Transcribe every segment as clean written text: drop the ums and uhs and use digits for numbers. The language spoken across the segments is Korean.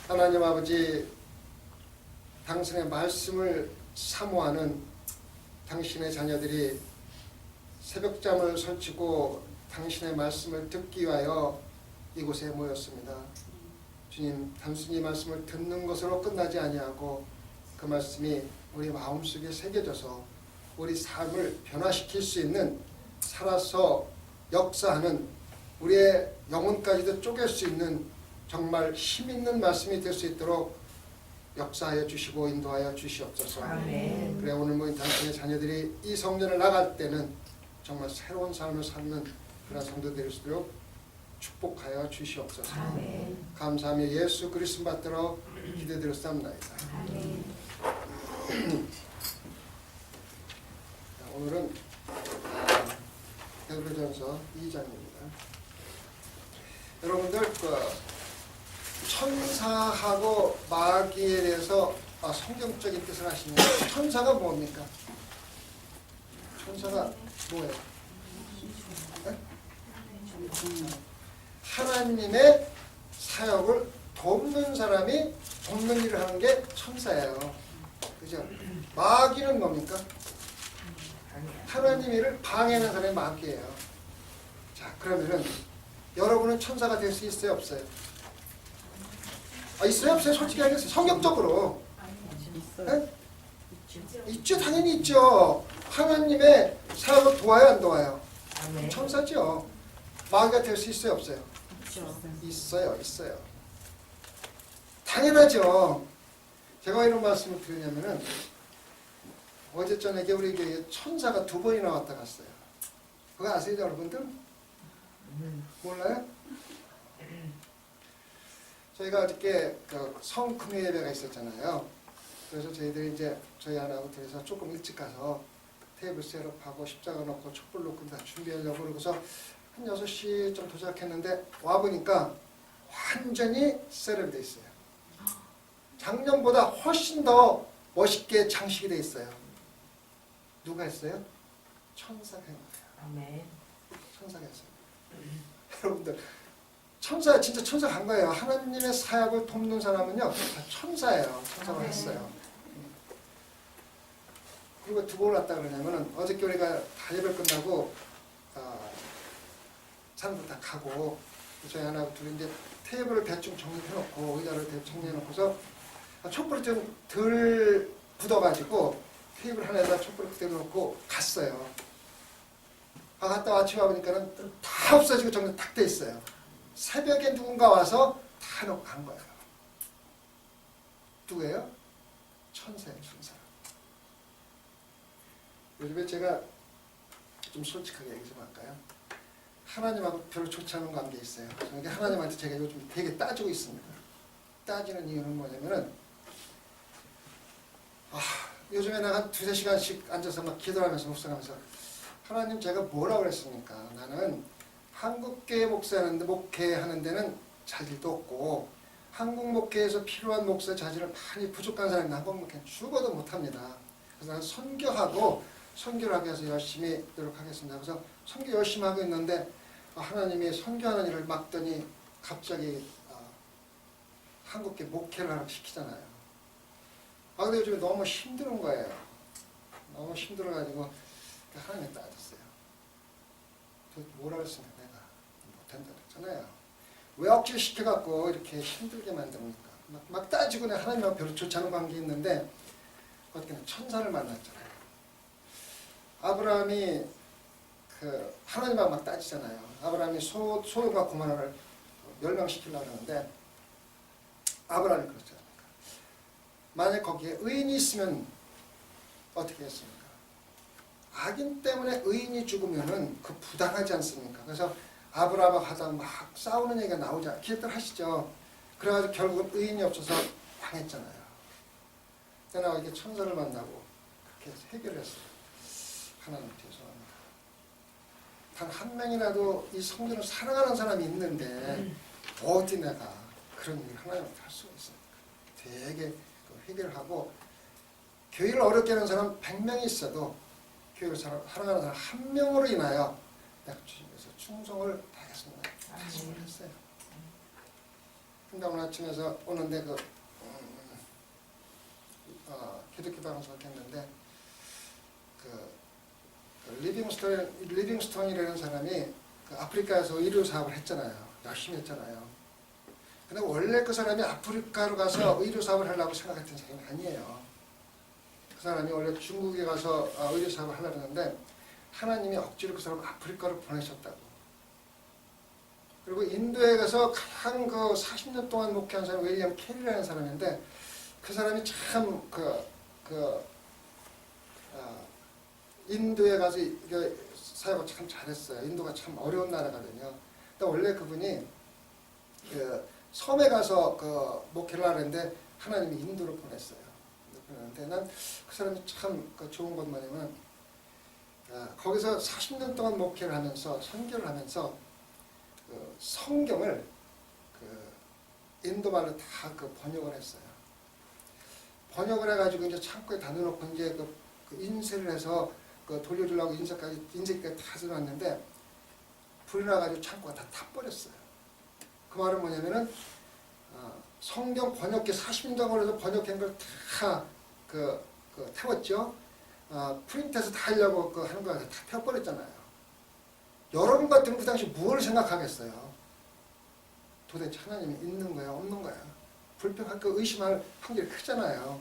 하나님 아버지, 당신의 말씀을 사모하는 당신의 자녀들이 새벽잠을 설치고 당신의 말씀을 듣기 위하여 이곳에 모였습니다. 주님, 단순히 말씀을 듣는 것으로 끝나지 아니하고 그 말씀이 우리 마음속에 새겨져서 우리 삶을 변화시킬 수 있는, 살아서 역사하는, 우리의 영혼까지도 쪼갤 수 있는 정말 힘있는 말씀이 될 수 있도록 역사하여 주시고 인도하여 주시옵소서. 아멘. 그래, 오늘 모인 당신의 자녀들이 이 성전을 나갈 때는 정말 새로운 삶을 사는 그런 성도 될 수 있도록 축복하여 주시옵소서. 아멘. 감사하며 예수 그리스도 받들어 기도드렸사옵나이다. 아멘. 오늘은 베드로전서 2장입니다. 여러분들 천사하고 마귀에 대해서 성경적인 뜻을 아시나요? 천사가 뭡니까? 천사가 뭐예요? 네? 하나님의 사역을 돕는 사람이 돕는 일을 하는 게 천사예요. 그죠? 마귀는 뭡니까? 하나님 일을 방해하는 사람이 마귀예요. 자, 그러면은 여러분은 천사가 될 수 있어요, 없어요? 있어요, 없어요? 솔직히 알겠어요. 성경적으로. 네? 있죠, 당연히 있죠. 하나님의 사역을 도와요, 안 도와요? 천사죠. 마귀가 될 수 있어요, 없어요? 있어요. 당연하죠. 제가 이런 말씀을 드리냐면은 어제 저녁에 우리 교회에 천사가 2번이나 왔다 갔어요. 그거 아세요, 여러분들? 몰라요? 저희가 어저께 성금요 예배가 있었잖아요. 그래서 저희들이 이제 저희 아내하고 둘이서 조금 일찍 가서 테이블 셋업하고 십자가 놓고 촛불 놓고 다 준비하려고 그러고서 한 6시쯤 도착했는데 와보니까 완전히 셋업이 돼 있어요. 작년보다 훨씬 더 멋있게 장식이 돼 있어요. 누가 했어요? 천사가 한 거예요. 아멘. 천사가 했어요. 여러분들, 천사, 진짜 천사가 한 거예요. 하나님의 사역을 돕는 사람은요, 다 천사예요. 천사가 했어요. 그리고 두 번을 왔다 그러냐면은, 어저께 우리가 다 예배 끝나고, 사람들 다 가고, 저희 하나하고 둘이 이제 테이블을 대충 정리해놓고, 의자를 대충 정리해놓고서, 촛불이 좀 덜 굳어가지고, 테이블 하나에다 촛불을 그대로 놓고 갔어요. 갔다 아침에 와보니까는 다 없어지고 정리 딱 돼 있어요. 새벽에 누군가 와서 다 놓고 간 거예요. 누구예요? 천사예요, 천사. 요즘에 제가 좀 솔직하게 얘기 좀 할까요? 하나님하고 별로 좋지 않은 관계에 있어요. 그러니까 하나님한테 제가 요즘 되게 따지고 있습니다. 따지는 이유는 뭐냐면은, 요즘에 내가 한 2-3시간씩 앉아서 막 기도하면서 묵상하면서, 하나님, 제가 뭐라고 그랬습니까? 나는 한국교회 목회하는 데는 자질도 없고, 한국 목회에서 필요한 목사 자질을 많이 부족한 사람이 한국 목회 죽어도 못합니다. 그래서 나는 선교를 하기 위해서 열심히 노력하겠습니다. 그래서 선교 열심히 하고 있는데, 하나님이 선교하는 일을 막더니 갑자기 한국교회 목회를 하라고 시키잖아요. 근데 요즘에 너무 힘든 거예요. 너무 힘들어가지고 하나님이 따졌어요. 뭐라고 했습니까? 내가 못한다 그랬잖아요. 왜 억지를 시켜갖고 이렇게 힘들게 만듭니까? 막 따지고 내가 하나님하고 별로 좋지 않은 관계에 있는데 어떻게 천사를 만났잖아요. 아브라함이 하나님하고 막 따지잖아요. 아브라함이 소돔과 고모라를 멸망시키려고 하는데 아브라함이 그렇지 않습니까? 만약 거기에 의인이 있으면 어떻게 했습니까? 악인 때문에 의인이 죽으면은 그 부당하지 않습니까? 그래서 아브라함하고 하다가 막 싸우는 얘기가 나오자. 기억들 하시죠? 그래가지고 결국은 의인이 없어서 당했잖아요. 그러나 이렇게 천사를 만나고 그렇게 해서 해결을 했어요. 하나님 죄송합니다. 단 한 명이라도 이 성전을 사랑하는 사람이 있는데 어디 내가 그런 일을 하나님한테 할 수가 있습니까? 되게 해결을 하고, 교회를 어렵게 하는 사람 100명이 있어도 교회를 사랑하는 사람 1명으로 인하여 내가 주님께서 충성을 다하겠습니다. 다짐을 했어요. 한강 아침에서 오는데 기독교 방송을 했는데 리빙스톤이라는 사람이 그 아프리카에서 의료 사업을 했잖아요. 열심히 했잖아요. 근데 원래 그 사람이 아프리카로 가서 의료 사업을 하려고 생각했던 사람이 아니에요. 그 사람이 원래 중국에 가서 의료 사업을 하려고 했는데 하나님이 억지로 그 사람을 아프리카로 보내셨다고. 그리고 인도에 가서 가장 40년 동안 목회한 사람이 윌리엄 캐리라는 사람인데 그 사람이 참 인도에 가서 사역을 참 잘했어요. 인도가 참 어려운 나라거든요. 근데 원래 그분이 섬에 가서 목회를 하는데 하나님이 인도로 보냈어요. 그런데 난 그 사람이 참 좋은 것 뭐냐면 거기서 40년 동안 목회를 하면서 선교를 하면서 성경을 인도말로 다 번역을 했어요. 번역을 해가지고 이제 창고에 다 넣어놓고 이제 인쇄를 해서 돌려주려고 인쇄까지 다 써놨는데 불이 나가지고 창고가 다 타버렸어요. 그 말은 뭐냐면은 성경 번역기 40년 걸려서 번역한 걸 다 태웠죠. 프린트해서 다 하려고 하는 거 다 태워버렸잖아요. 여러분 같으면 그 당시 뭘 생각하겠어요? 도대체 하나님이 있는 거야, 없는 거야? 불평할 거 의심할 확률이 크잖아요.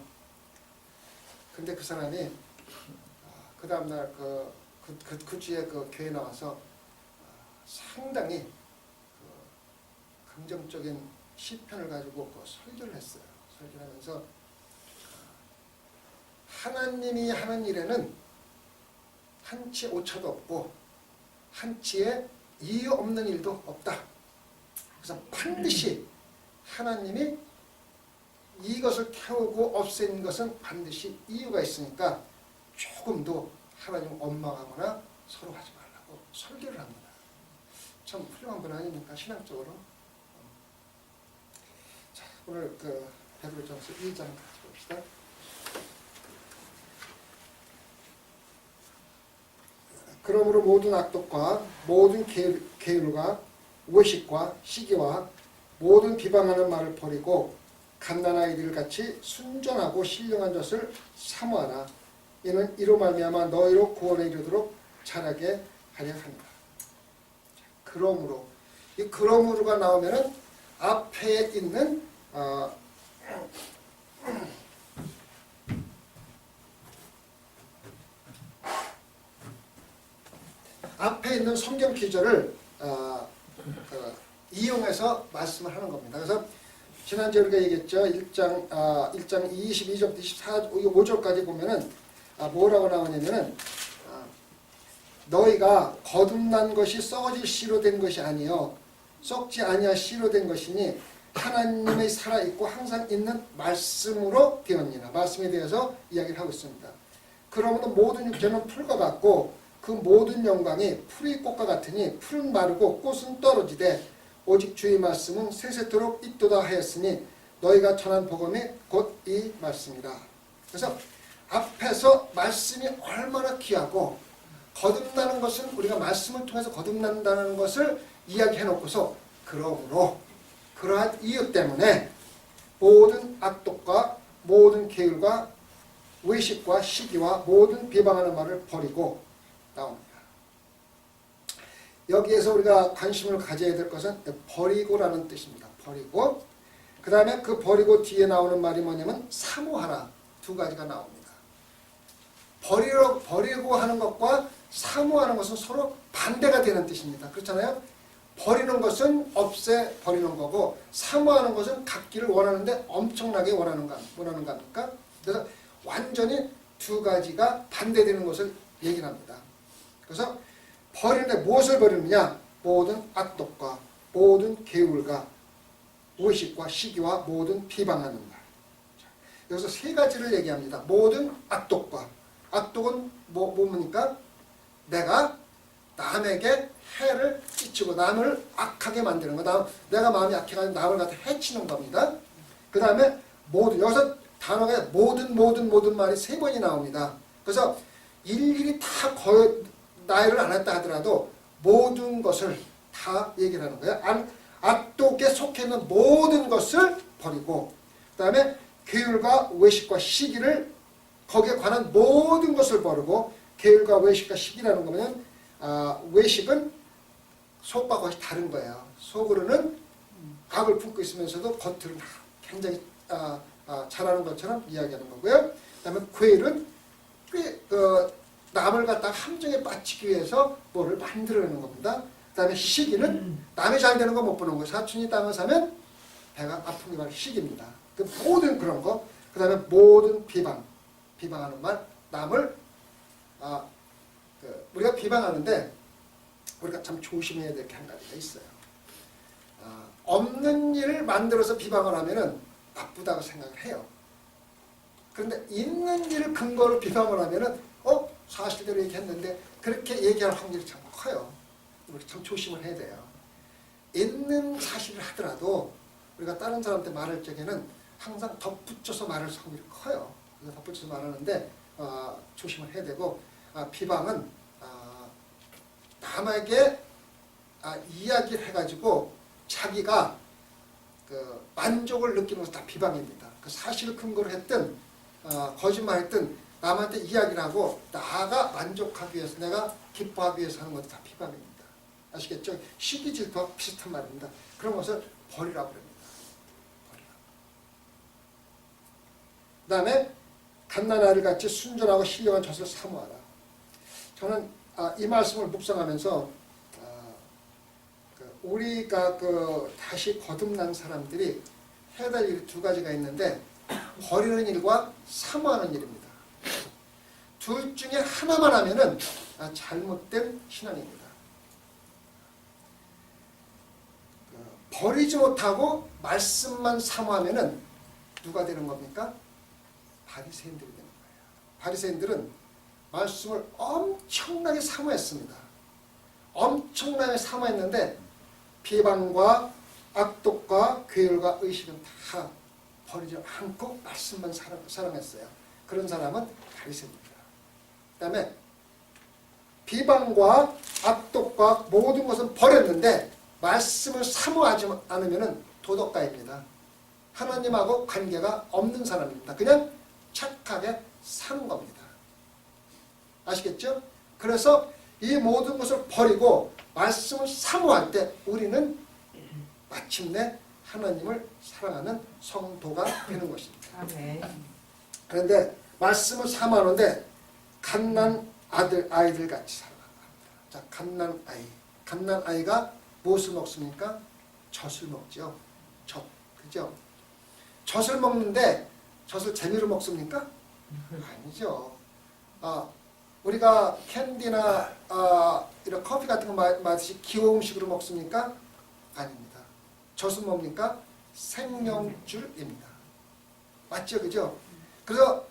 근데 그 사람이 그 다음날 그 주에 교회 나와서 상당히 긍정적인 시편을 가지고 설교를 했어요. 설교를 하면서 하나님이 하는 일에는 한치 오차도 없고 한치의 이유 없는 일도 없다. 그래서 반드시 하나님이 이것을 태우고 없앤 것은 반드시 이유가 있으니까 조금도 하나님 원망하거나 서로 하지 말라고 설교를 합니다. 참 훌륭한 분 아닙니까? 신앙적으로. 자, 오늘 베드로전서 1장 같이 봅시다. 그러므로 모든 악독과 모든 계율과 오식과 시기와 모든 비방하는 말을 버리고 갓난아이들 같이 순전하고 신령한 것을 사모하라. 이는 이로 말미암아 너희로 구원에 이르도록 자라게 하려 합니다. 그러므로 이 그러므로가 나오면은 앞에 있는 앞에 있는 성경 기절을 이용해서 말씀을 하는 겁니다. 그래서 지난주에 우리가 얘기했죠. 1장 22절부터 5절까지 보면은 뭐라고 나오냐면은 너희가 거듭난 것이 썩어질 씨로 된 것이 아니요 썩지 아니할 씨로 된 것이니 하나님의 살아있고 항상 있는 말씀으로 되었니라. 말씀에 대해서 이야기를 하고 있습니다. 그러므로 모든 육체는 풀과 같고 그 모든 영광이 풀의 꽃과 같으니 풀은 마르고 꽃은 떨어지되 오직 주의 말씀은 세세토록 있도다 하였으니 너희가 전한 복음이 곧 이 말씀이라. 그래서 앞에서 말씀이 얼마나 귀하고 거듭나는 것은 우리가 말씀을 통해서 거듭난다는 것을 이야기해 놓고서 그러므로 그러한 이유 때문에 모든 악독과 모든 계율과 외식과 시기와 모든 비방하는 말을 버리고 나옵니다. 여기에서 우리가 관심을 가져야 될 것은 버리고라는 뜻입니다. 버리고 그 다음에 그 버리고 뒤에 나오는 말이 뭐냐면 사모하라. 두 가지가 나옵니다. 버리고 하는 것과 사모하는 것은 서로 반대가 되는 뜻입니다. 그렇잖아요. 버리는 것은 없애버리는 거고 사모하는 것은 갖기를 원하는데 엄청나게 원하는 겁니까? 그래서 완전히 두 가지가 반대되는 것을 얘기합니다. 그래서 버리는데 무엇을 버리느냐? 모든 악독과 모든 계율과 오식과 시기와 모든 비방하는 말. 여기서 세 가지를 얘기합니다. 모든 악독과 악독은 뭡니까? 내가 남에게 해를 끼치고 남을 악하게 만드는 거. 내가 마음이 약해가지고 남을 갖다 해치는 겁니다. 그 다음에 모든 여기서 단어가 모든 말이 세 번이 나옵니다. 그래서 일일이 다 나열을 안 했다 하더라도 모든 것을 다 얘기를 하는 거예요. 악독에 속해 있는 모든 것을 버리고, 그 다음에 계율과 외식과 시기를, 거기에 관한 모든 것을 버리고, 계율과 외식과 시기라는 거는 외식은 속과 겉이 다른 거예요. 속으로는 악을 품고 있으면서도 겉으로는 굉장히 잘하는 것처럼 이야기하는 거고요. 그 다음에 계율은 남을 갖다가 함정에 빠뜨리기 위해서 뭐를 만들어내는 겁니다. 그 다음에 시기는 남이 잘 되는 거 못 보는 거예요. 사촌이 땅을 사면 배가 아픈 게 바로 시기입니다. 그 모든 그런 거, 그 다음에 모든 비방하는 말, 남을 우리가 비방하는데 우리가 참 조심해야 될 게 한 가지가 있어요. 없는 일을 만들어서 비방을 하면은 나쁘다고 생각을 해요. 그런데 있는 일을 근거로 비방을 하면은 사실대로 얘기했는데 그렇게 얘기할 확률이 참 커요. 우리 참 조심을 해야 돼요. 있는 사실을 하더라도 우리가 다른 사람한테 말할 적에는 항상 덧붙여서 말할 확률이 커요. 그래서 덧붙여서 말하는데 조심을 해야 되고, 비방은 남에게 이야기를 해가지고 자기가 그 만족을 느끼는 것은 다 비방입니다. 그 사실을 근거로 했든 거짓말했든 남한테 이야기를 하고 나가 만족하기 위해서, 내가 기뻐하기 위해서 하는 것도 다 비방입니다. 아시겠죠? 시기 질투와 비슷한 말입니다. 그런 것을 버리라고 합니다. 그 다음에 갓난아이를 같이 순전하고 신령한 젖을 사모하라. 저는 이 말씀을 묵상하면서 우리가 다시 거듭난 사람들이 해야 될 일이 두 가지가 있는데, 버리는 일과 사모하는 일입니다. 둘 중에 하나만 하면은 잘못된 신앙입니다. 버리지 못하고 말씀만 사모하면은 누가 되는 겁니까? 바리새인들이 되는 거예요. 바리새인들은 말씀을 엄청나게 사모했습니다. 엄청나게 사모했는데 비방과 악독과 괴율과 의식은 다 버리지 않고 말씀만 사랑했어요. 그런 사람은 바리새인입니다. 그 다음에 비방과 악독과 모든 것은 버렸는데 말씀을 사모하지 않으면 도덕가입니다. 하나님하고 관계가 없는 사람입니다. 그냥 착하게 사는 겁니다. 아시겠죠? 그래서 이 모든 것을 버리고 말씀을 사모할 때 우리는 마침내 하나님을 사랑하는 성도가 되는 것입니다. 그런데 말씀을 사모하는데 갓난 아이들 같이 살아갑니다. 자, 갓난 아이가 무엇을 먹습니까? 젖을 먹죠. 젖, 그죠? 젖을 먹는데 젖을 재미로 먹습니까? 아니죠. 우리가 캔디나 이런 커피 같은 거 마치 기호 음식으로 먹습니까? 아닙니다. 젖은 뭡니까? 생명줄입니다. 맞죠? 그죠? 그래서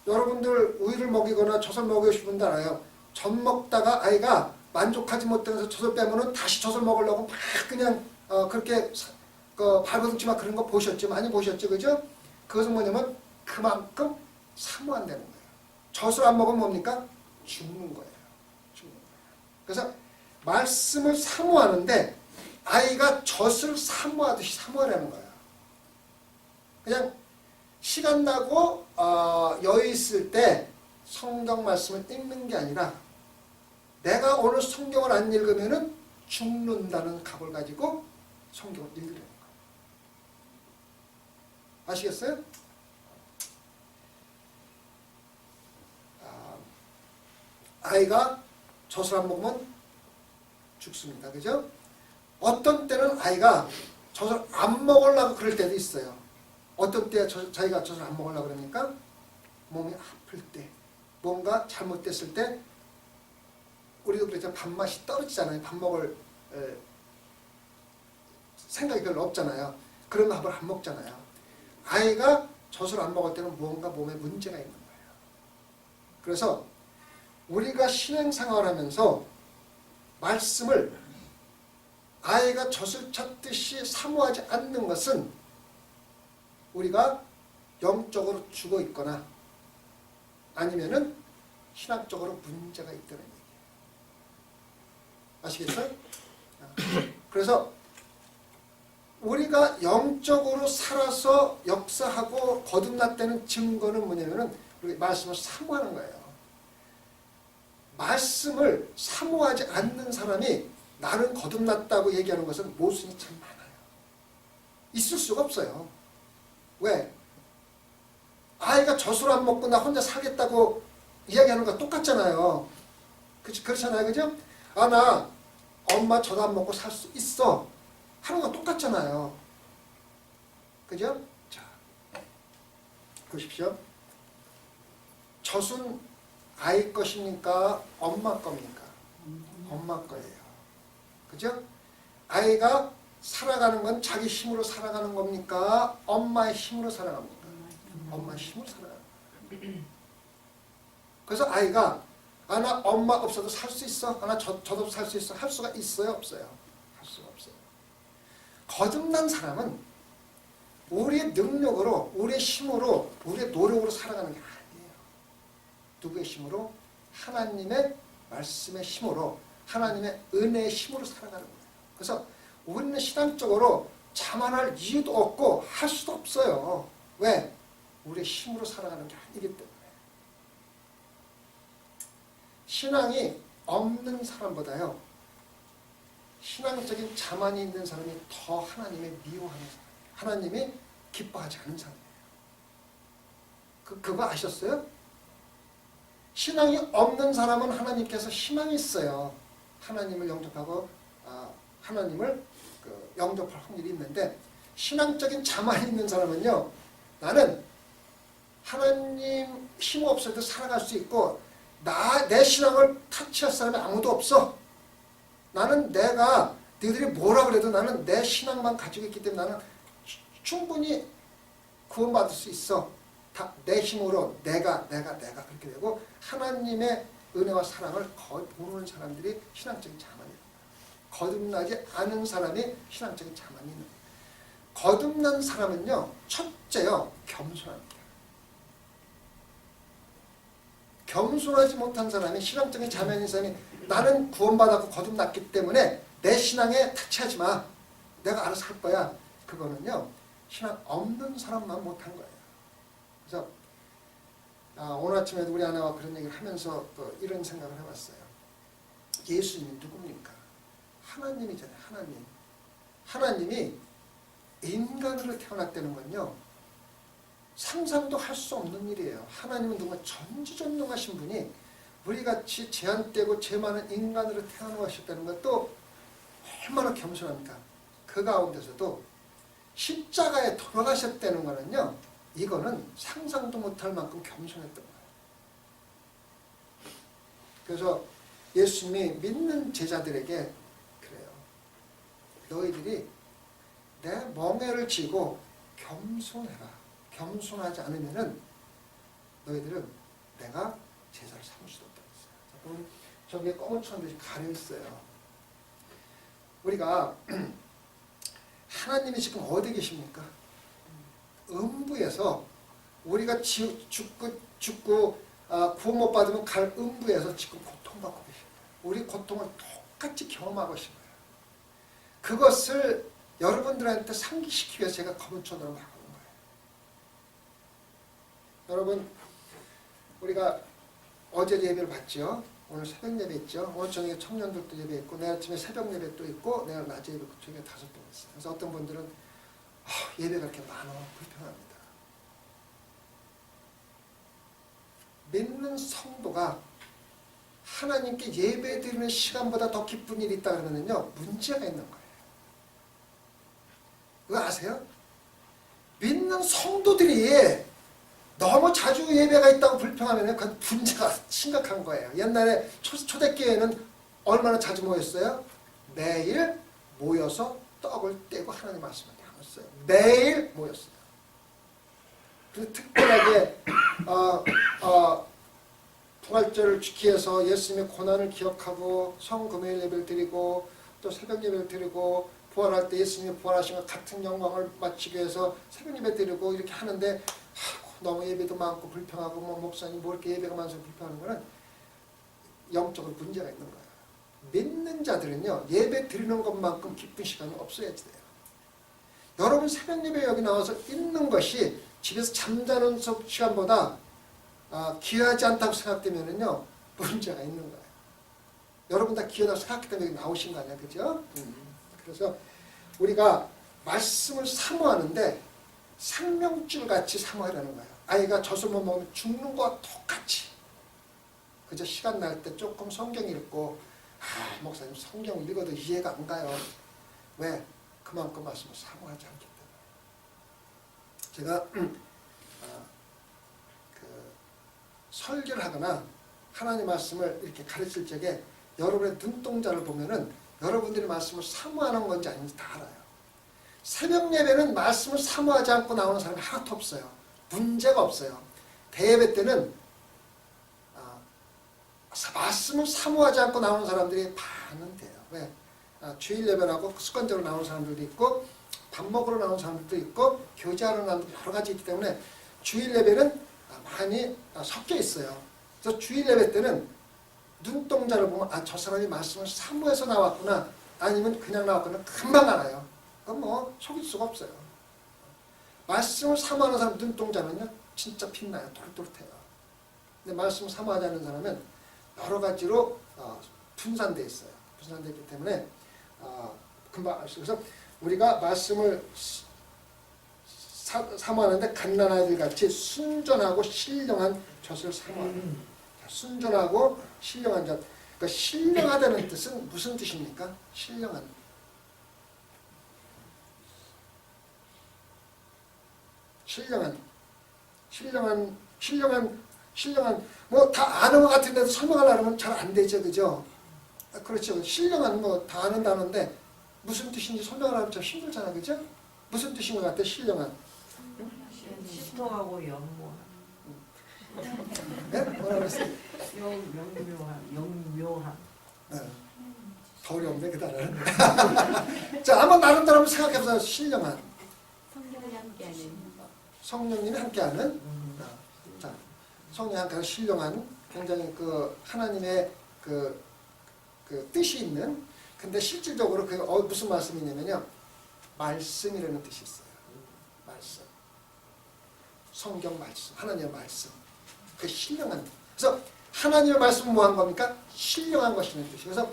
여러분들 우유를 먹이거나 젖을 먹이고 싶은 분들 알아요. 젖 먹다가 아이가 만족하지 못해서 젖을 빼면은 다시 젖을 먹으려고 막 그냥 그렇게 발버둥치막 그런 거 보셨죠? 많이 보셨죠? 그죠? 그것은 뭐냐면 그만큼 사모한다는 거예요. 젖을 안 먹으면 뭡니까? 죽는 거예요. 죽는 거예요. 그래서 말씀을 사모하는데 아이가 젖을 사모하듯이 사모하라는 거예요. 그냥 시간 나고 여유 있을 때 성경 말씀을 읽는 게 아니라 내가 오늘 성경을 안 읽으면은 죽는다는 각오를 가지고 성경을 읽으라는 거예요. 아시겠어요? 아이가 젖을 안 먹으면 죽습니다. 그죠? 어떤 때는 아이가 젖을 안 먹으려고 그럴 때도 있어요. 어떤 때 자기가 젖을 안 먹으려고 그러니까 몸이 아플 때, 뭔가 잘못됐을 때, 우리도 그랬잖아요. 밥맛이 떨어지잖아요. 밥 먹을 생각이 별로 없잖아요. 그러면 밥을 안 먹잖아요. 아이가 젖을 안 먹을 때는 뭔가 몸에 문제가 있는 거예요. 그래서 우리가 신앙생활을 하면서 말씀을 아이가 젖을 찾듯이 사모하지 않는 것은 우리가 영적으로 죽어 있거나 아니면은 신학적으로 문제가 있다는 얘기예요. 아시겠어요? 그래서 우리가 영적으로 살아서 역사하고 거듭났다는 증거는 뭐냐면은 우리 말씀을 사모하는 거예요. 말씀을 사모하지 않는 사람이 나는 거듭났다고 얘기하는 것은 모순이 참 많아요. 있을 수가 없어요. 왜? 아이가 젖을 안 먹고 나 혼자 살겠다고 이야기하는 거 똑같잖아요. 그렇잖아요. 그죠? 아, 나 엄마 젖 안 먹고 살 수 있어 하는 거 똑같잖아요. 그죠? 자, 보십시오. 젖은 아이 것입니까? 엄마 겁니까? 엄마 거예요. 그죠? 아이가 살아가는 건 자기 힘으로 살아가는 겁니까? 엄마의 힘으로 살아갑니까? 엄마의 힘으로 살아가는 거예요. 그래서 아이가 아, 나 엄마 없어도 살 수 있어? 아, 나 저도 살 수 있어? 할 수가 있어요? 없어요? 할 수가 없어요. 거듭난 사람은 우리의 능력으로, 우리의 힘으로, 우리의 노력으로 살아가는 게 아니에요. 누구의 힘으로? 하나님의 말씀의 힘으로, 하나님의 은혜의 힘으로 살아가는 거예요. 그래서 우리는 신앙적으로 자만할 이유도 없고 할 수도 없어요. 왜? 우리의 힘으로 살아가는 게 아니기 때문에. 신앙이 없는 사람보다요, 신앙적인 자만이 있는 사람이 더 하나님의 미워하는 사람이에요. 하나님이 기뻐하지 않는 사람이에요. 그거 아셨어요? 신앙이 없는 사람은 하나님께서 희망이 있어요. 하나님을 영접하고 하나님을 영접할 확률이 있는데, 신앙적인 자만이 있는 사람은요, 나는 하나님 힘 없어도 살아갈 수 있고 내 신앙을 타치할 사람이 아무도 없어. 나는 너희들이 뭐라 그래도 나는 내 신앙만 가지고 있기 때문에 나는 충분히 구원받을 수 있어. 다 내 힘으로 내가 그렇게 되고, 하나님의 은혜와 사랑을 모르는 사람들이 신앙적인 자만이에요. 거듭나지 않은 사람이 신앙적인 자만이 있는 거예요. 거듭난 사람은요, 첫째요, 겸손합니다. 겸손하지 못한 사람이, 신앙적인 자만인 사람이 나는 구원받았고 거듭났기 때문에 내 신앙에 타치하지 마. 내가 알아서 할 거야. 그거는요, 신앙 없는 사람만 못한 거예요. 그래서 오늘 아침에도 우리 아내와 그런 얘기를 하면서 또 이런 생각을 해봤어요. 예수님이 누굽니까? 하나님이잖아요. 하나님. 하나님이 인간으로 태어났다는 건요, 상상도 할 수 없는 일이에요. 하나님은 정말 전지전능하신 분이 우리같이 제한되고 죄 많은 인간으로 태어나셨다는 것도 얼마나 겸손합니까? 그 가운데서도 십자가에 돌아가셨다는 거는요, 이거는 상상도 못할 만큼 겸손했던 거예요. 그래서 예수님이 믿는 제자들에게 그래요. 너희들이 내 멍에를 쥐고 겸손해라. 겸손하지 않으면은 너희들은 내가 제자를 삼을 수도 없다고 했어요. 저기에 검은 천들이 가려 있어요. 우리가 하나님이 지금 어디 계십니까? 음부에서 우리가 죽고 구원 못 받으면 갈 음부에서 지금 고통받고 계십니다. 우리 고통을 똑같이 경험하고 계신 거예요. 그것을 여러분들한테 상기시키기 위해서 제가 검은 천으로 바꾸는 거예요. 여러분, 우리가 어제 예배를 봤죠? 오늘 새벽 예배 있죠? 오늘 저녁에 청년들도 예배 있고, 내일 아침에 새벽 예배 또 있고, 내일 낮에 예배 저녁에 5번 있어요. 그래서 어떤 분들은 예배가 이렇게 많아 불편합니다. 믿는 성도가 하나님께 예배 드리는 시간보다 더 기쁜 일이 있다 그러면요, 문제가 있는 거예요. 그거 아세요? 믿는 성도들이 너무 자주 예배가 있다고 불평하면 그 문제가 심각한 거예요. 옛날에 초대교회는 얼마나 자주 모였어요? 매일 모여서 떡을 떼고 하나님 말씀을 나눴어요. 매일 모였어요. 그래서 특별하게 부활절을 지키해서 예수님의 고난을 기억하고 성금요일 예배를 드리고 또 새벽 예배를 드리고, 부활할 때 예수님이 부활하신 것 같은 영광을 마치기 위해서 새벽 예배 드리고 이렇게 하는데, 너무 예배도 많고 불평하고 목사님 뭐 이렇게 예배가 많아서 불평하는 거는 영적으로 문제가 있는 거예요. 믿는 자들은요, 예배 드리는 것만큼 기쁜 시간이 없어야지 돼요. 여러분 새벽 예배 여기 나와서 있는 것이 집에서 잠자는 시간보다 귀하지 않다고 생각되면은요 문제가 있는 거예요. 여러분 다 귀하다고 생각했기 때문에 여기 나오신 거 아니야, 그죠? 그래서 우리가 말씀을 사모하는데 생명줄 같이 사모하라는 거예요. 아이가 젖을만 먹으면 죽는 거와 똑같이. 그저 시간 날 때 조금 성경 읽고 목사님 성경 읽어도 이해가 안 가요. 왜? 그만큼 말씀을 사모하지 않기 때문에. 제가 설교를 하거나 하나님 말씀을 이렇게 가르칠 적에 여러분의 눈동자를 보면은 여러분들이 말씀을 사모하는 건지 아닌지 다 알아요. 새벽 예배는 말씀을 사모하지 않고 나오는 사람이 하나도 없어요. 문제가 없어요. 대예배 때는 말씀을 사모하지 않고 나오는 사람들이 반은 돼요. 왜? 주일 예배라고 습관적으로 나오는 사람들도 있고 밥 먹으러 나오는 사람들도 있고 교제하러 나오는 사람들도 여러 가지 있기 때문에 주일 예배는 많이 섞여 있어요. 그래서 주일 예배 때는 눈동자를 보면 저 사람이 말씀을 사모해서 나왔구나 아니면 그냥 나왔구나 금방 알아요. 그건 뭐 속일 수가 없어요. 말씀을 사모하는 사람 눈동자는요 진짜 빛나요. 또렷또렷해요. 근데 말씀을 사모하지 않는 사람은 여러 가지로 분산되어 있어요. 분산되어 있기 때문에 금방 알 수 있어요. 그래서 우리가 말씀을 사모하는데 갓난아이들 같이 순전하고 신령한 젖을 사모하는. 순전하고 신령한 젖. 그러니까 신령하다는 뜻은 무슨 뜻입니까? 신령한. 신령한 뭐 다 아는 것 같은데도 설명하려면 잘 안 되죠, 그죠? 그렇죠. 신령한 뭐 다 아는 단어인데 무슨 뜻인지 설명하려면 참 힘들잖아, 그죠? 무슨 뜻인 것 같아, 신령한? 신통하고 영무한. 네? 뭐라고 그랬어요? 영묘한. 네. 더 어려운데 그 단어는. 자, 한번 나름대로 한번 생각해보세요. 신령한. 성령이 함께하는 성령님이 함께하는. 자, 성령이 함께하는 신령한 굉장히 그 하나님의 그 뜻이 있는. 근데 실질적으로 그 무슨 말씀이냐면요, 말씀이라는 뜻이 있어요. 말씀. 성경 말씀, 하나님의 말씀. 그 신령한. 그래서 하나님의 말씀은 뭐 한 겁니까? 신령한 것이라는 뜻이에요. 그래서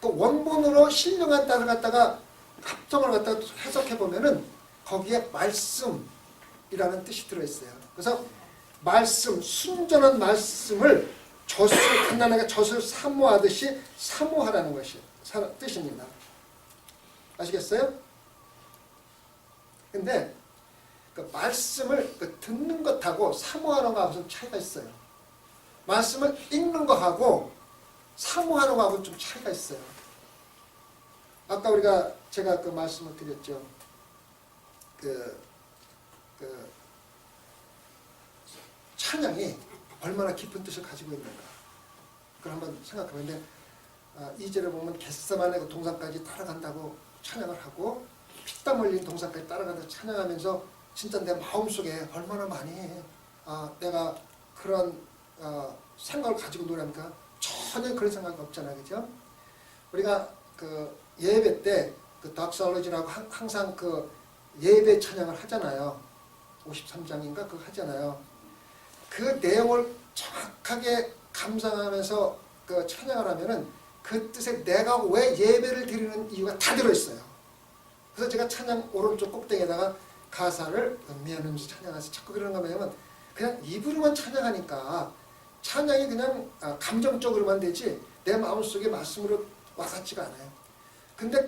그 원본으로 신령한 단을 갖다가 합성을 갖다가 해석해 보면은 거기에 말씀이라는 뜻이 들어있어요. 그래서 말씀, 순전한 말씀을 갓난아이가 젖을 사모하듯이 사모하라는 것이 뜻입니다. 아시겠어요? 근데 그 말씀을 듣는 것하고 사모하는 거하고 좀 차이가 있어요. 말씀을 읽는 거하고 사모하는 거하고 좀 차이가 있어요. 아까 제가 그 말씀을 드렸죠. 찬양이 얼마나 깊은 뜻을 가지고 있는가. 그걸 한번 생각해보는데 2절에 보면 겟세마네 그 동산까지 따라간다고 찬양을 하고 피땀 흘린 동산까지 따라간다고 찬양하면서 진짜 내 마음속에 얼마나 많이 내가 그런 생각을 가지고 노래합니까? 전혀 그런 생각이 없잖아요. 그죠? 우리가 그 예배 때 그 닥살로지라고 항상 그 예배 찬양을 하잖아요. 53장인가 그거 하잖아요. 그 내용을 정확하게 감상하면서 그 찬양을 하면은 그 뜻에 내가 왜 예배를 드리는 이유가 다 들어있어요. 그래서 제가 찬양 오른쪽 꼭대기에다가 가사를 미안하면서 찬양하면서 자꾸 그러는 거면 그냥 입으로만 찬양하니까 찬양이 그냥 감정적으로만 되지 내 마음속에 말씀으로 와닿지가 않아요. 근데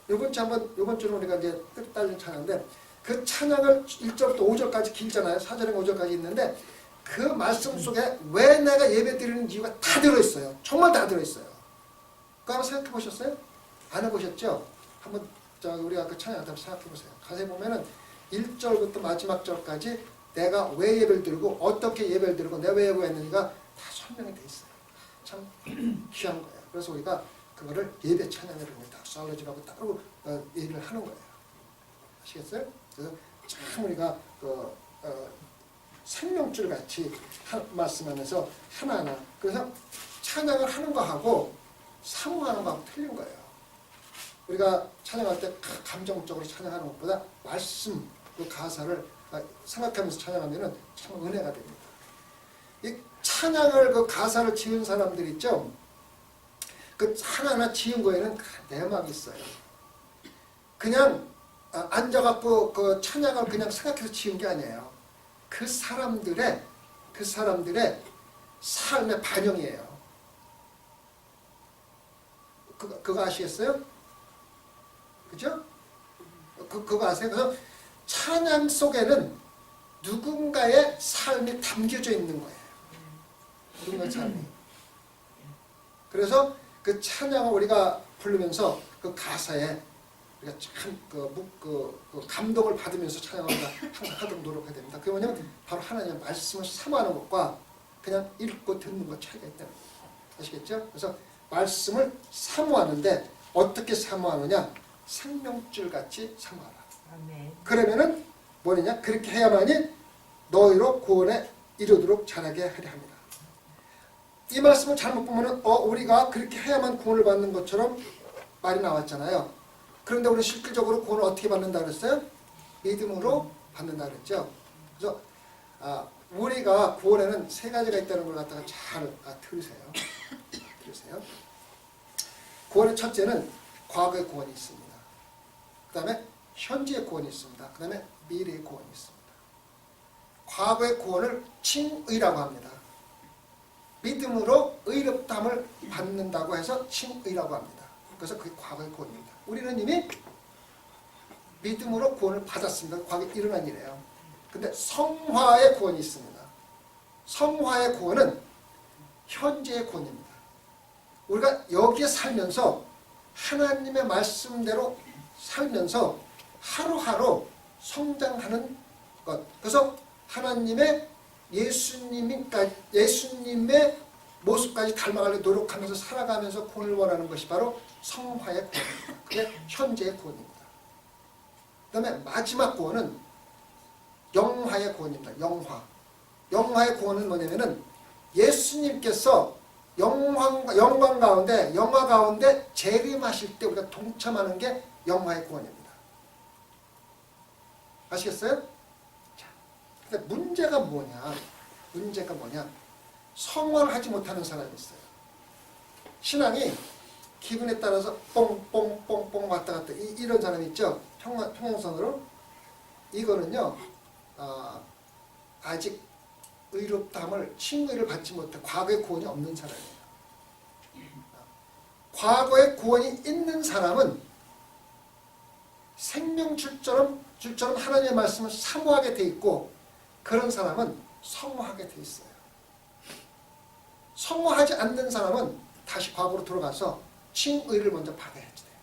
요번 주는 우리가 이제 뜻 달린 찬양인데 그 찬양을 1절부터 5절까지 길잖아요. 4절에 5절까지 있는데 그 말씀 속에 왜 내가 예배 드리는 이유가 다 들어있어요. 정말 다 들어있어요. 그거 한번 생각해 보셨어요? 안 해보셨죠? 한번 우리가 그 찬양 한번 생각해 보세요. 가사에 보면은 1절부터 마지막 절까지 내가 왜 예배를 드리고 어떻게 예배를 드리고 내가 왜 예배했는지가 다 설명이 돼 있어요. 참 귀한 거예요. 그래서 우리가 그거를 예배 찬양이라고 닥살로지라고 따로 얘기를 하는 거예요. 아시겠어요? 그래서 참 우리가 생명줄 같이 말씀하면서 하나하나 그래서 찬양을 하는 거하고 사모하는 거하고 틀린 거예요. 우리가 찬양할 때 감정적으로 찬양하는 것보다 말씀 그 가사를 생각하면서 찬양하면은 참 은혜가 됩니다. 이 찬양을 그 가사를 지은 사람들 있죠. 그 하나하나 지은 거에는 내막이 있어요. 그냥 앉아갖고 그 찬양을 그냥 생각해서 지은 게 아니에요. 그 사람들의 삶의 반영이에요. 그거 아시겠어요? 그죠? 그거 아세요? 그래서 찬양 속에는 누군가의 삶이 담겨져 있는 거예요. 누군가의 삶이. 그래서 그 찬양을 우리가 부르면서 그 가사에 우리가 참 그 감동을 받으면서 찬양을 항상 하도록 노력해야 됩니다. 그게 뭐냐면 바로 하나님의 말씀을 사모하는 것과 그냥 읽고 듣는 것 차이가 있다는 거예요. 아시겠죠? 그래서 말씀을 사모하는데 어떻게 사모하느냐? 생명줄 같이 사모하라. 아멘. 그러면은 뭐냐? 그렇게 해야만이 너희로 구원에 이르도록 자라게 하려 합니다. 이 말씀을 잘못 보면은 우리가 그렇게 해야만 구원을 받는 것처럼 말이 나왔잖아요. 그런데 우리 실질적으로 구원을 어떻게 받는다 그랬어요? 믿음으로 받는다 그랬죠. 그래서 우리가 구원에는 세 가지가 있다는 걸 갖다가 잘 들으세요. 들으세요. 구원의 첫째는 과거의 구원이 있습니다. 그 다음에 현재의 구원이 있습니다. 그 다음에 미래의 구원이 있습니다. 과거의 구원을 칭의라고 합니다. 믿음으로 의롭다함을 받는다고 해서 칭의라고 합니다. 그래서 그게 과거의 구원입니다. 우리는 이미 믿음으로 구원을 받았습니다. 과거에 일어난 일이에요. 근데 성화의 구원이 있습니다. 성화의 구원은 현재의 구원입니다. 우리가 여기에 살면서 하나님의 말씀대로 살면서 하루하루 성장하는 것. 그래서 하나님의 예수님의 모습까지 닮아가려 노력하면서 살아가면서 구원을 원하는 것이 바로 성화의 구원입니다. 그게 현재의 구원입니다. 그 다음에 마지막 구원은 영화의 구원입니다. 영화의 구원은 뭐냐면은 예수님께서 영광 가운데, 영화 가운데 재림하실 때 우리가 동참하는 게 영화의 구원입니다. 아시겠어요? 자, 근데 문제가 뭐냐? 성화를 하지 못하는 사람이 있어요. 신앙이 기분에 따라서 뽕뽕뽕뽕 왔다 갔다 이런 사람이 있죠. 평행선으로. 이거는요. 아직 의롭다함을 칭의를 받지 못해 과거의 구원이 없는 사람이에요. 과거의 구원이 있는 사람은 생명줄처럼 하나님의 말씀을 사모하게 돼 있고 그런 사람은 성화하게 돼 있어요. 성화하지 않는 사람은 다시 과거로 돌아가서 칭의를 먼저 받아야지 돼요.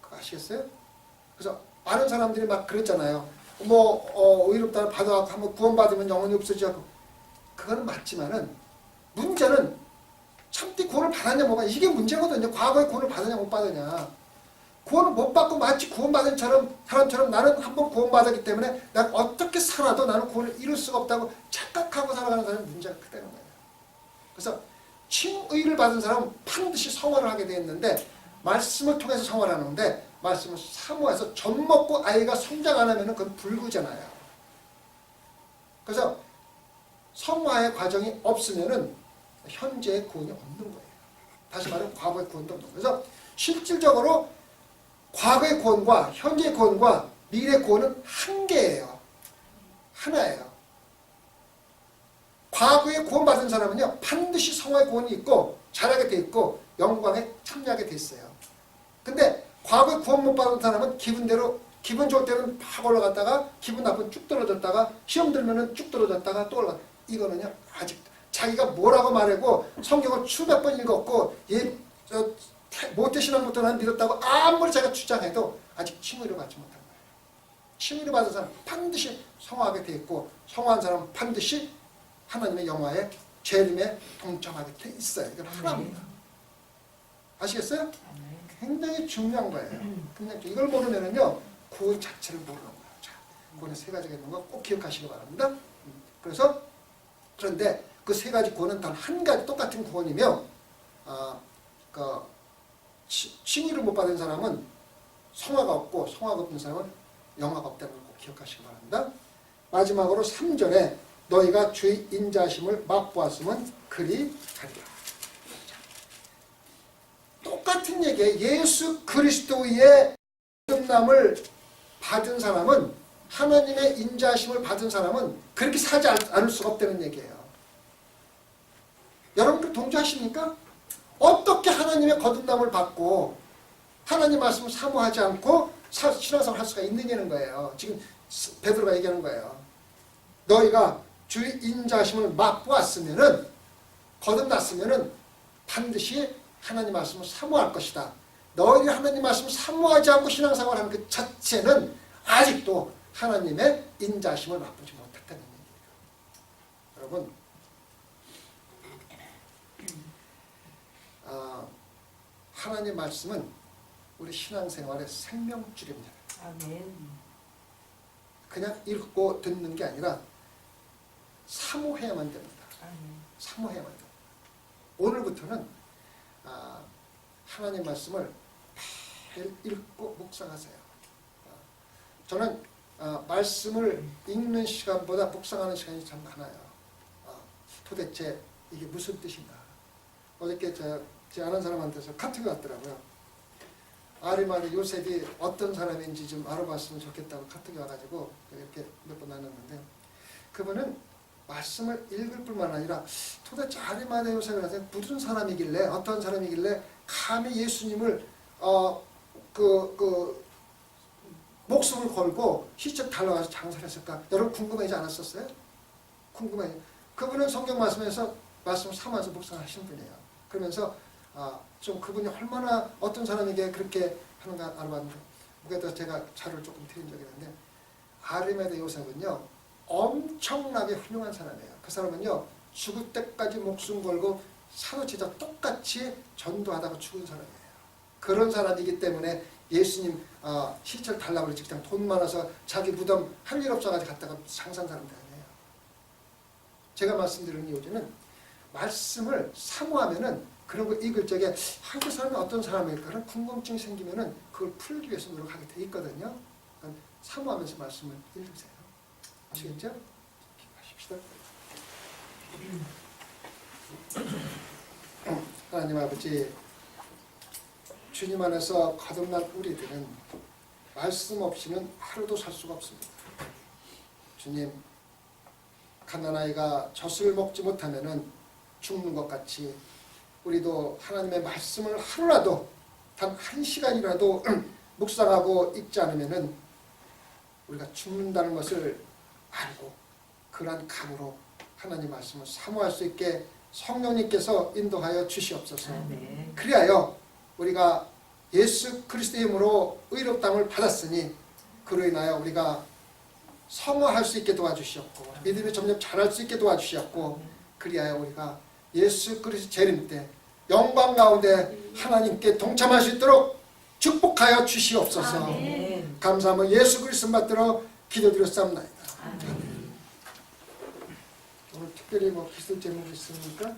그거 아시겠어요? 그래서 많은 사람들이 막 그랬잖아요. 의롭다를 받아갖고 한번 구원받으면 영원히 없어지고 그거는 맞지만은 문제는 참뒤 구원을 받았냐 뭐가 이게 문제거든요. 과거에 구원을 받았냐 못 받았냐. 구원을 못 받고 마치 구원받은 사람처럼 나는 한번 구원받았기 때문에 내가 어떻게 살아도 나는 구원을 이룰 수가 없다고 착각하고 살아가는 사람이 문제가 크다는 거예요. 그래서 칭의를 받은 사람은 반드시 성화를 하게 되어 있는데 말씀을 통해서 성화를 하는데 말씀을 사모해서 젖 먹고 아이가 성장 안 하면 그건 불구잖아요. 그래서 성화의 과정이 없으면 현재의 구원이 없는 거예요. 다시 말하면 과거의 구원도 없는 거예요. 그래서 실질적으로 과거의 구원과 현재의 구원과 미래의 구원은 한 개예요. 하나예요. 과거에 구원받은 사람은요 반드시 성화의 구원이 있고 잘하게 돼 있고 영광에 참여하게 돼 있어요. 근데 과거에 구원 못 받은 사람은 기분 좋을 때는 팍 올라갔다가 기분 나쁘면 쭉 떨어졌다가 시험 들면은 쭉 떨어졌다가 또 올라가. 이거는요 아직 자기가 뭐라고 말하고 성경을 수백 번 읽었고 모태신앙부터 난 믿었다고 아무리 자기가 주장해도 아직 칭의를 받지 못한 거예요. 칭의를 받은 사람은 반드시 성화하게 돼 있고 성화한 사람은 반드시 하나님의 영화에 재림에 동참하게 돼 있어요. 이건 하나입니다. 아시겠어요? 굉장히 중요한 거예요. 그냥 이걸 모르면은요 구원 자체를 모르는 거예요. 자, 구원에 세 가지가 있는 거 꼭 기억하시기 바랍니다. 그래서 그런데 그 세 가지 구원은 단 한 가지 똑같은 구원이며 칭의를 못 받은 사람은 성화가 없고 성화가 없는 사람은 영화가 없다는 걸 꼭 기억하시기 바랍니다. 마지막으로 3절에 너희가 주의 인자심을 맛보았으면 그리 하리라. 똑같은 얘기에 예수 그리스도의 거듭남을 받은 사람은 하나님의 인자심을 받은 사람은 그렇게 사지 않을 수가 없다는 얘기예요. 여러분들 동조하십니까? 어떻게 하나님의 거듭남을 받고 하나님 말씀을 사모하지 않고 신앙생활을 할 수가 있느냐는 거예요. 지금 베드로가 얘기하는 거예요. 너희가 주의 인자심을 맛보았으면은 거듭났으면은 반드시 하나님 말씀을 사모할 것이다. 너희가 하나님 말씀을 사모하지 않고 신앙생활을 하는 그 자체는 아직도 하나님의 인자심을 맛보지 못했다는 얘기예요. 여러분, 하나님 말씀은 우리 신앙생활의 생명줄입니다. 아멘. 그냥 읽고 듣는 게 아니라 사모해야만 됩니다. 아멘. 사모해야만 됩니다. 오늘부터는 하나님 말씀을 매일 읽고 묵상하세요. 저는 말씀을 읽는 시간보다 묵상하는 시간이 참 많아요. 도대체 이게 무슨 뜻인가? 어저께 제 아는 사람한테서 카톡이 왔더라고요. 아리마리 요셉이 어떤 사람인지 좀 알아봤으면 좋겠다고 카톡이 와가지고 이렇게 몇 번 나눴는데, 그분은 말씀을 읽을 뿐만 아니라 도대체 아리마리 요셉이 무슨 사람이길래, 어떤 사람이길래 감히 예수님을 목숨을 걸고 시적 달라가서 장사를 했을까? 여러분 궁금하지 않았었어요? 궁금해요. 그분은 성경 말씀에서 말씀을 삼아서 묵상하시는 분이에요. 그러면서 좀 그분이 얼마나 어떤 사람에게 그렇게 하는가 알아봤는데, 그래서 제가 자료를 조금 드린 적이 있는데, 아리마대 요셉은요 엄청나게 훌륭한 사람이에요. 그 사람은요 죽을 때까지 목숨 걸고 사도제자 똑같이 전도하다가 죽은 사람이에요. 그런 사람이기 때문에 예수님 시체를 달라고 그랬지, 그냥 돈 많아서 자기 무덤 할 일 없어가지고 갔다가 장사한 사람들 아니에요. 제가 말씀드리는 이유는 말씀을 사모하면은 그런 거 읽을 적에 그 사람이 어떤 사람일까 그런 궁금증이 생기면은 그걸 풀기 위해서 노력하게 돼 있거든요. 그러니까 사모하면서 말씀을 읽으세요. 아시겠죠? 기도하십시다. 하나님 아버지, 주님 안에서 거듭난 우리들은 말씀 없이는 하루도 살 수가 없습니다. 주님, 갓난아이가 젖을 먹지 못하면은 죽는 것 같이 우리도 하나님의 말씀을 하루라도 단 1시간이라도 묵상하고 읽지 않으면은 우리가 죽는다는 것을 알고 그러한 감으로 하나님 말씀을 사모할 수 있게 성령님께서 인도하여 주시옵소서. 아멘. 그리하여 우리가 예수 그리스도의 이름으로 의롭다함을 받았으니 그로 인하여 우리가 성화할 수 있게 도와주시옵고 믿음이 점점 자랄 수 있게 도와주시옵고, 그리하여 우리가 예수 그리스도 재림 때 영광 가운데 하나님께 동참할 수 있도록 축복하여 주시옵소서. 아멘. 감사하며 예수 그리스도 받들어 기도드렸사옵나이다. 아멘. 오늘 특별히 기술 제목이 있습니까?